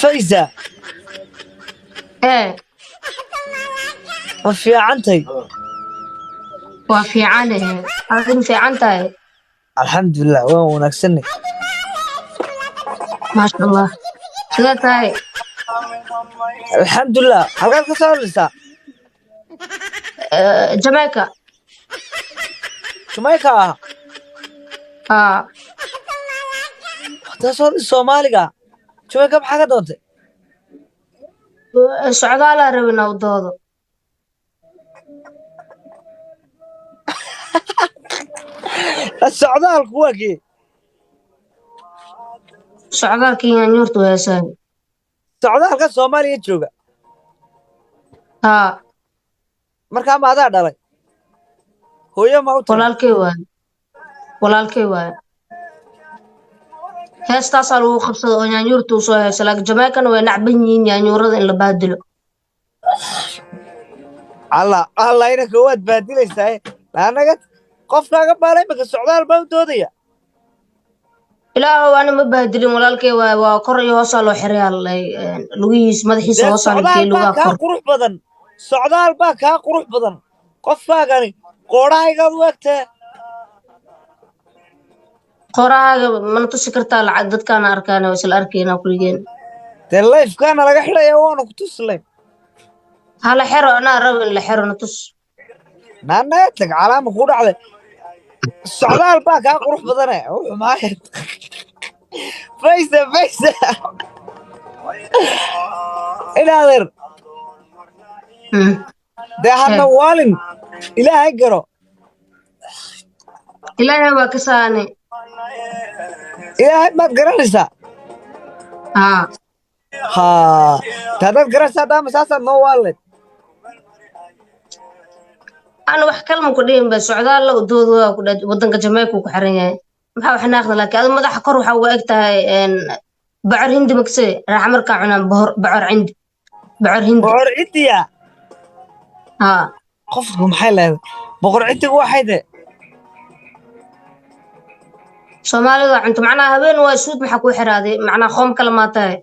فايزة ايه وفي عنتي. waa fiicanahe adin fiican tahay الحمد لله وين ونكسني. maasha allah sidee tahay الحمد لله halkaad ka soo dhisa Jamaica Jamaica haa ta soo dhis Soomaaliga Jamaica maxaa ka doontay socdaalaa rabinaa wadoodo socdaalku waa kii socdaalkii nyanyuurtu heesaan socdaalka Soomaaliya jooga haa markaa ma adaa dhalay hooyo ma u tiri walaalkay waay heestaasaa lagu qabsada oo nyanyuurtu soo heesa laakiin Jamaicana way nacban yihiin nyanyuurada in la baadilo alla ina koowaad baadilaysaa anaga qofkaaga baalay marka socdaal baa u doodaya ilaahow ana ma baadilin walaalkay waay waa kor iyo hoosaa loo xirayaa lugihiisa madaxiisa hoosaa la geeyay lugaa kor socdaal baa kaa qurux badan qofkaagani qoodhahaygaad u egtee qoraaga mana tusi kartaa lacag dadkaana arkaana waa isla arkaynaa kuligeen dee layfkaana laga xidhaya waana ku tuslayn hala xero anaa rabo in la xero na tus naanaga tag calaama ku dhacday socdaal baa kaa qurux badane wuxuu maaya faysa inaadeer dee hadna waalin ilaahay garo ilaahay waa ka saane ilaahay maad garanaysaa haa haddaad garanaysaa daama saasaad noo waaleed ana wax kalma ku dhihin ba socdaal la udooda ku dhaad wadanka Jamaica ku xiran yahay maxaa wax naaqna laakiin adiga madaxa kor waxa uga eg tahay bacor hindi makse raax markaa cunaan bacor hindiya haa qofku maxay leedahay boqor cindigu waxay de Soomaalida cunto macnaa habeen waa suud maxaa ku xiraaday macnaa qoom kala ma tahay